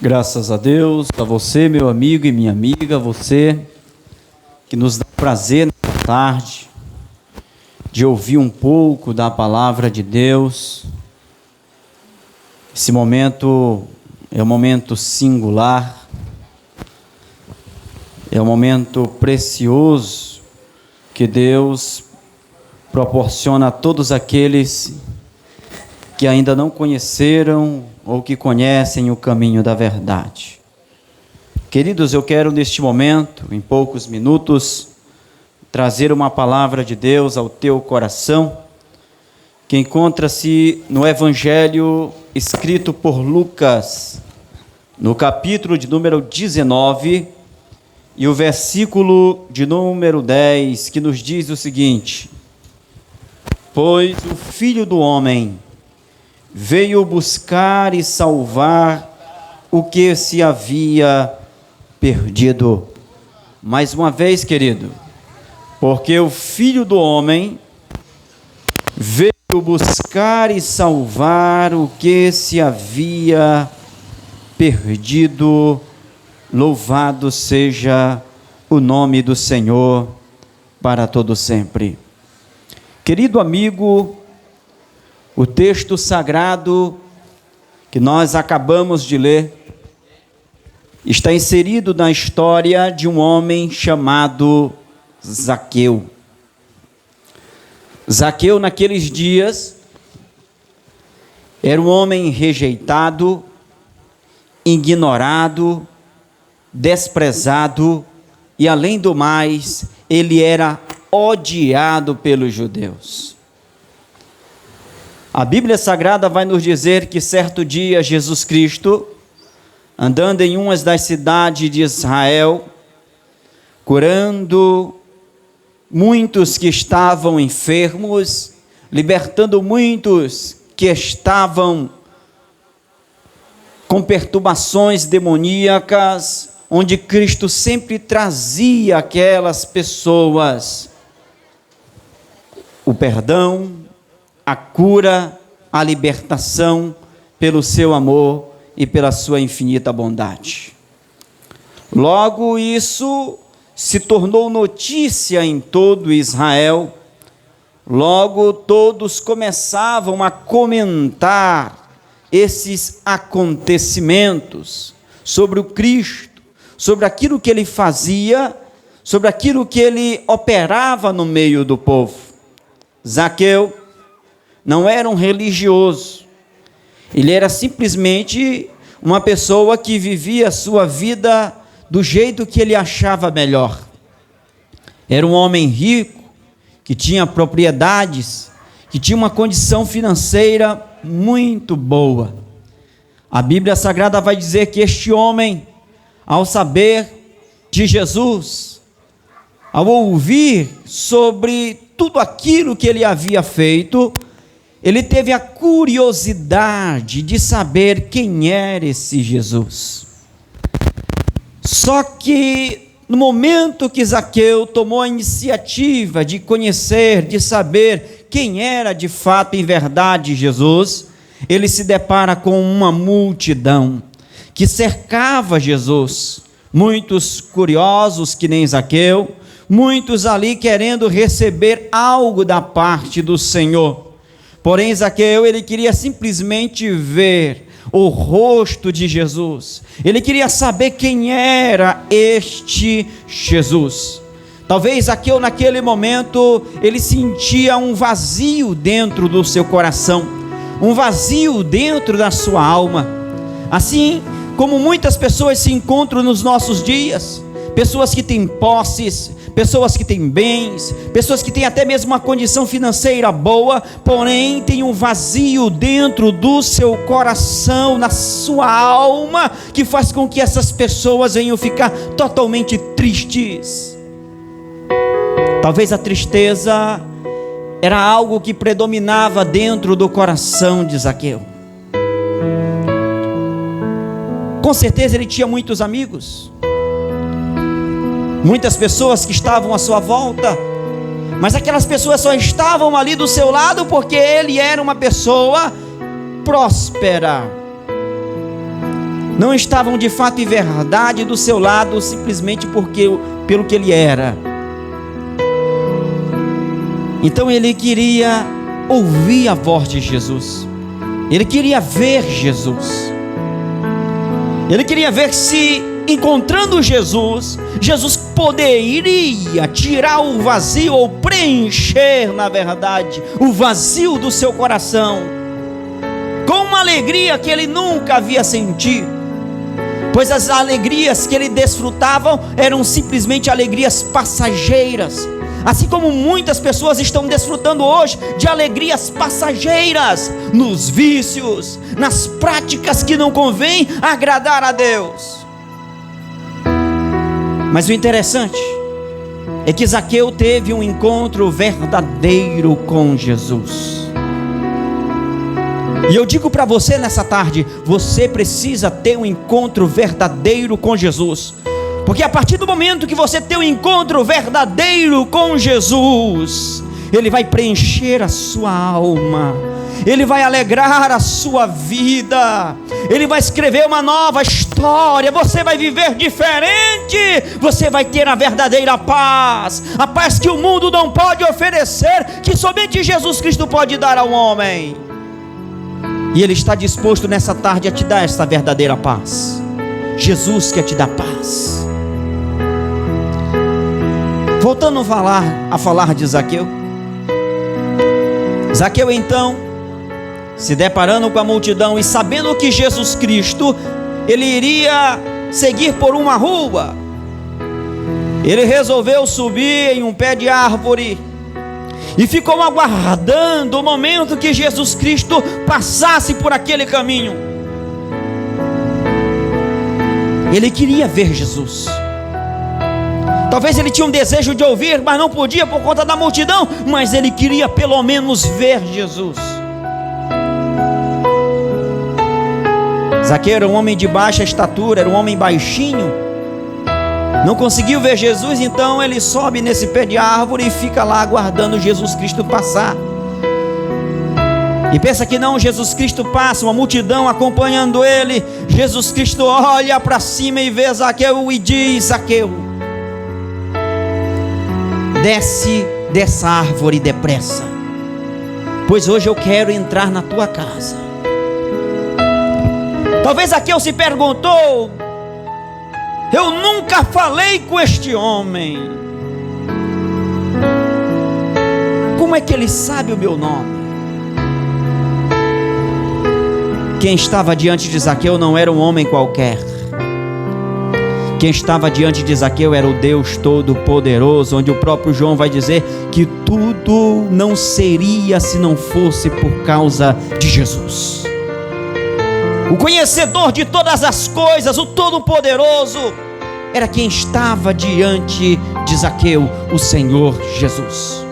Graças a Deus, a você, meu amigo e minha amiga, você que nos dá prazer nessa tarde de ouvir um pouco da palavra de Deus. Esse momento é um momento singular, é um momento precioso que Deus proporciona a todos aqueles que ainda não conheceram ou que conhecem o caminho da verdade. Queridos, eu quero neste momento, em poucos minutos, trazer uma palavra de Deus ao teu coração, que encontra-se no Evangelho escrito por Lucas, no capítulo de número 19, e o versículo de número 10, que nos diz o seguinte: pois o Filho do Homem veio buscar e salvar o que se havia perdido. Mais uma vez, querido, porque o Filho do Homem veio buscar e salvar o que se havia perdido. Louvado seja o nome do Senhor para todo sempre. Querido amigo, o texto sagrado que nós acabamos de ler está inserido na história de um homem chamado Zaqueu. Zaqueu, naqueles dias, era um homem rejeitado, ignorado, desprezado e, além do mais, ele era odiado pelos judeus. A Bíblia Sagrada vai nos dizer que certo dia Jesus Cristo, andando em uma das cidades de Israel, curando muitos que estavam enfermos, libertando muitos que estavam com perturbações demoníacas, onde Cristo sempre trazia aquelas pessoas o perdão, a cura, a libertação pelo seu amor e pela sua infinita bondade. Logo, isso se tornou notícia em todo Israel. Logo, todos começavam a comentar esses acontecimentos sobre o Cristo, sobre aquilo que ele fazia, sobre aquilo que ele operava no meio do povo. Zaqueu não era um religioso, ele era simplesmente uma pessoa que vivia a sua vida do jeito que ele achava melhor. Era um homem rico, que tinha propriedades, que tinha uma condição financeira muito boa. A Bíblia Sagrada vai dizer que este homem, ao saber de Jesus, ao ouvir sobre tudo aquilo que ele havia feito, ele teve a curiosidade de saber quem era esse Jesus. Só que no momento que Zaqueu tomou a iniciativa de conhecer, de saber quem era de fato em verdade Jesus, ele se depara com uma multidão que cercava Jesus. Muitos curiosos que nem Zaqueu, muitos ali querendo receber algo da parte do Senhor. Porém, Zaqueu, ele queria simplesmente ver o rosto de Jesus. Ele queria saber quem era este Jesus. Talvez Zaqueu, naquele momento, ele sentia um vazio dentro do seu coração, um vazio dentro da sua alma. Assim como muitas pessoas se encontram nos nossos dias, pessoas que têm posses, pessoas que têm bens, pessoas que têm até mesmo uma condição financeira boa, porém tem um vazio dentro do seu coração, na sua alma, que faz com que essas pessoas venham ficar totalmente tristes. Talvez a tristeza era algo que predominava dentro do coração de Zaqueu. Com certeza ele tinha muitos amigos, muitas pessoas que estavam à sua volta, mas aquelas pessoas só estavam ali do seu lado porque ele era uma pessoa próspera. não estavam de fato e verdade do seu lado, simplesmente pelo que ele era. Então ele queria ouvir a voz de Jesus, ele queria ver Jesus, ele queria ver se, encontrando Jesus, Jesus poderia tirar o vazio, ou preencher, na verdade, o vazio do seu coração, com uma alegria que ele nunca havia sentido, pois as alegrias que ele desfrutava eram simplesmente alegrias passageiras, assim como muitas pessoas estão desfrutando hoje de alegrias passageiras, nos vícios, nas práticas que não convém agradar a Deus. Mas o interessante é que Zaqueu teve um encontro verdadeiro com Jesus. E eu digo para você nessa tarde, você precisa ter um encontro verdadeiro com Jesus. Porque a partir do momento que você tem um encontro verdadeiro com Jesus, Ele vai preencher a sua alma, Ele vai alegrar a sua vida, Ele vai escrever uma nova história, você vai viver diferente, você vai ter a verdadeira paz, a paz que o mundo não pode oferecer, que somente Jesus Cristo pode dar ao homem. E Ele está disposto nessa tarde a te dar essa verdadeira paz. Jesus quer te dar paz. Voltando a falar de Zaqueu. Zaqueu então, se deparando com a multidão e sabendo que Jesus Cristo, ele iria seguir por uma rua, ele resolveu subir em um pé de árvore e ficou aguardando o momento que Jesus Cristo passasse por aquele caminho. Ele queria ver Jesus. Talvez ele tinha um desejo de ouvir, mas não podia por conta da multidão, mas ele queria pelo menos ver Jesus. Zaqueu era um homem de baixa estatura, era um homem baixinho, não conseguiu ver Jesus, então ele sobe nesse pé de árvore e fica lá aguardando Jesus Cristo passar. E pensa que não, Jesus Cristo passa, uma multidão acompanhando ele. Jesus Cristo olha para cima e vê Zaqueu e diz: Zaqueu, desce dessa árvore depressa, pois hoje eu quero entrar na tua casa. Talvez Zaqueu se perguntou: eu nunca falei com este homem, como é que ele sabe o meu nome? Quem estava diante de Zaqueu não era um homem qualquer. Quem estava diante de Zaqueu era o Deus Todo-Poderoso, onde o próprio João vai dizer que tudo não seria se não fosse por causa de Jesus. O conhecedor de todas as coisas, o Todo-Poderoso, era quem estava diante de Zaqueu, o Senhor Jesus.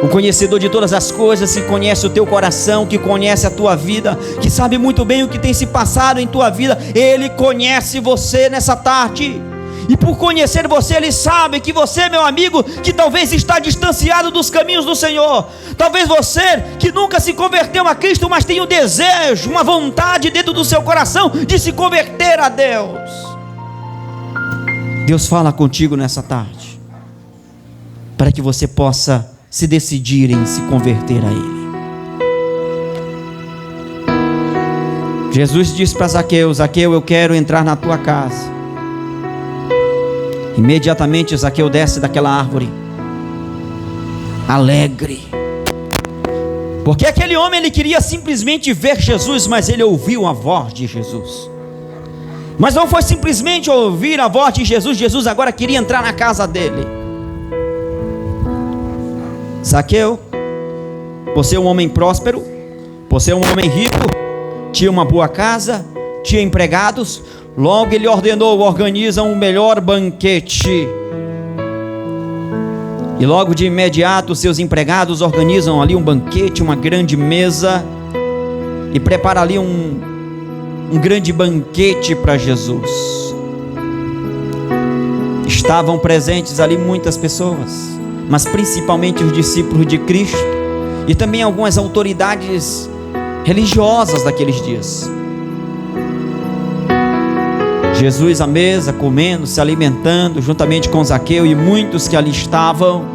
O conhecedor de todas as coisas, que conhece o teu coração, que conhece a tua vida, que sabe muito bem o que tem se passado em tua vida, Ele conhece você nessa tarde. E por conhecer você, Ele sabe que você, meu amigo, que talvez está distanciado dos caminhos do Senhor, talvez você que nunca se converteu a Cristo, mas tem um desejo, uma vontade dentro do seu coração de se converter a Deus. Deus fala contigo nessa tarde, para que você possa se decidir em se converter a Ele. Jesus disse para Zaqueu: Zaqueu, eu quero entrar na tua casa. Imediatamente Zaqueu desce daquela árvore, alegre, porque aquele homem, ele queria simplesmente ver Jesus, mas ele ouviu a voz de Jesus. Mas não foi simplesmente ouvir a voz de Jesus, Jesus agora queria entrar na casa dele. Zaqueu, por ser um homem próspero, por ser um homem rico, tinha uma boa casa, tinha empregados. Logo ele ordenou: organiza um melhor banquete. E logo de imediato seus empregados organizam ali um banquete, uma grande mesa, e prepara ali um grande banquete para Jesus. Estavam presentes ali muitas pessoas, mas principalmente os discípulos de Cristo e também algumas autoridades religiosas daqueles dias. Jesus à mesa, comendo, se alimentando, juntamente com Zaqueu e muitos que ali estavam.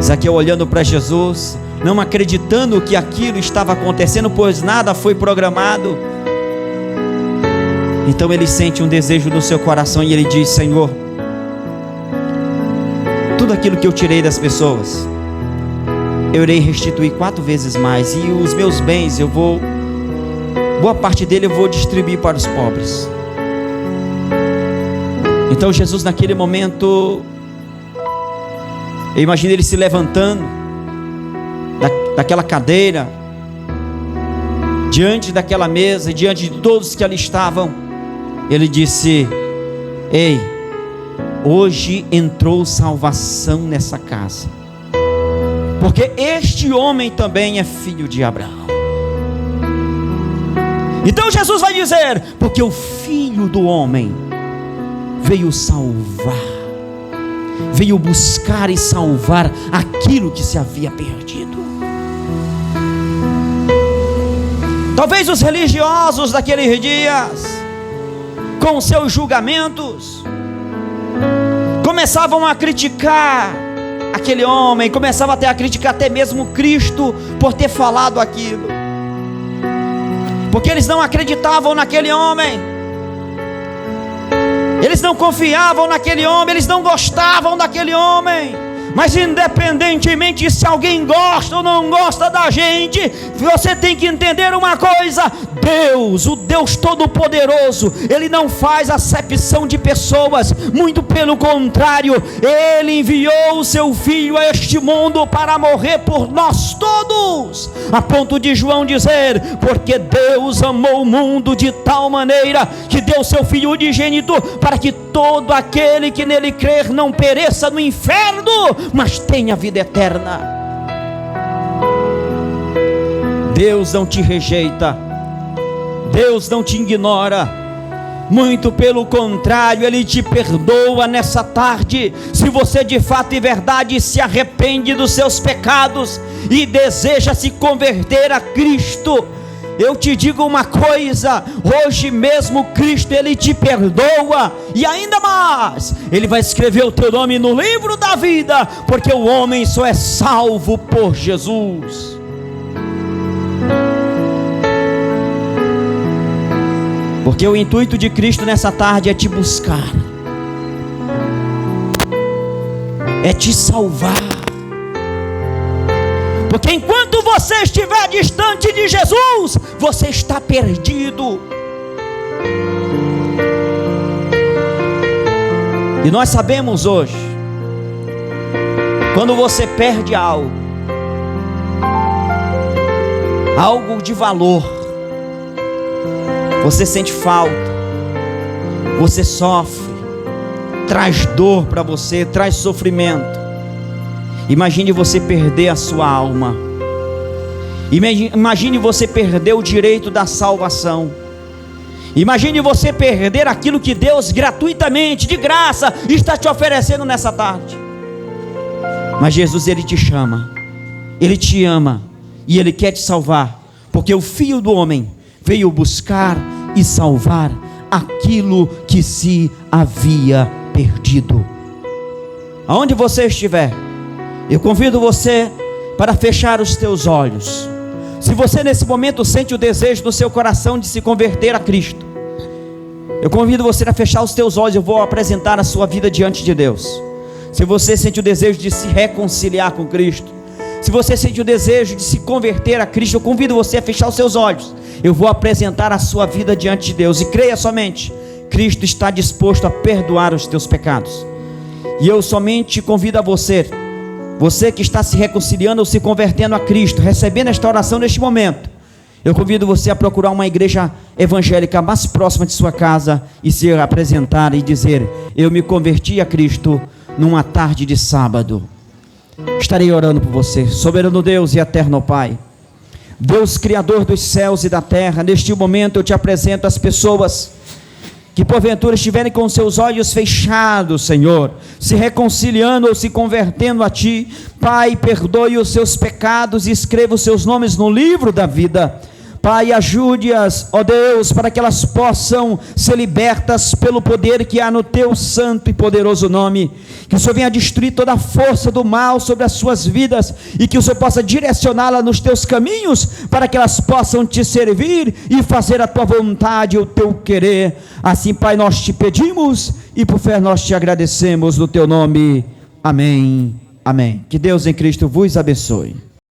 Zaqueu olhando para Jesus, não acreditando que aquilo estava acontecendo, pois nada foi programado. Então ele sente um desejo no seu coração e ele diz: Senhor, tudo aquilo que eu tirei das pessoas, eu irei restituir 4 vezes mais, e os meus bens boa parte dele eu vou distribuir para os pobres. Então Jesus, naquele momento, eu imagino ele se levantando daquela cadeira, diante daquela mesa e diante de todos que ali estavam. Ele disse: ei, hoje entrou salvação nessa casa, porque este homem também é filho de Abraão. Então Jesus vai dizer: porque o Filho do Homem veio salvar, veio buscar e salvar aquilo que se havia perdido. Talvez os religiosos daqueles dias, com seus julgamentos, começavam a criticar aquele homem, começavam até a criticar até mesmo Cristo por ter falado aquilo, porque eles não acreditavam naquele homem, eles não confiavam naquele homem, eles não gostavam daquele homem. Mas independentemente se alguém gosta ou não gosta da gente, você tem que entender uma coisa: Deus, o Deus Todo-Poderoso, Ele não faz acepção de pessoas, muito pelo contrário, Ele enviou o seu Filho a este mundo para morrer por nós todos, a ponto de João dizer: porque Deus amou o mundo de tal maneira que deu seu Filho unigênito, para que todo aquele que nele crer não pereça no inferno, mas tenha vida eterna. Deus não te rejeita, Deus não te ignora, muito pelo contrário, Ele te perdoa nessa tarde, se você de fato e verdade se arrepende dos seus pecados e deseja se converter a Cristo. Eu te digo uma coisa: hoje mesmo Cristo, Ele te perdoa, e ainda mais, Ele vai escrever o teu nome no livro da vida, porque o homem só é salvo por Jesus. Porque o intuito de Cristo nessa tarde é te buscar, é te salvar. Porque enquanto você estiver distante de Jesus, você está perdido. E nós sabemos hoje, quando você perde algo de valor, você sente falta, você sofre, traz dor para você, traz sofrimento. Imagine você perder a sua alma, imagine você perder o direito da salvação, imagine você perder aquilo que Deus gratuitamente, de graça, está te oferecendo nessa tarde. Mas Jesus, Ele te chama, Ele te ama e Ele quer te salvar, porque o Filho do Homem veio buscar e salvar aquilo que se havia perdido. Aonde você estiver, eu convido você para fechar os teus olhos. Se você nesse momento sente o desejo do seu coração de se converter a Cristo, eu convido você a fechar os teus olhos. Eu vou apresentar a sua vida diante de Deus. Se você sente o desejo de se reconciliar com Cristo, se você sente o desejo de se converter a Cristo, eu convido você a fechar os seus olhos. Eu vou apresentar a sua vida diante de Deus, e creia somente, Cristo está disposto a perdoar os teus pecados. E eu somente convido a você que está se reconciliando ou se convertendo a Cristo, recebendo esta oração neste momento, eu convido você a procurar uma igreja evangélica mais próxima de sua casa e se apresentar e dizer: eu me converti a Cristo numa tarde de sábado. Estarei orando por você. Soberano Deus e eterno Pai, Deus Criador dos céus e da terra, neste momento eu te apresento as pessoas que porventura estiverem com seus olhos fechados, Senhor, se reconciliando ou se convertendo a Ti. Pai, perdoe os seus pecados e escreva os seus nomes no livro da vida. Pai, ajude-as, ó Deus, para que elas possam ser libertas pelo poder que há no teu santo e poderoso nome. Que o Senhor venha destruir toda a força do mal sobre as suas vidas e que o Senhor possa direcioná-la nos teus caminhos para que elas possam te servir e fazer a tua vontade e o teu querer. Assim, Pai, nós te pedimos e por fé nós te agradecemos no teu nome. Amém. Amém. Que Deus em Cristo vos abençoe.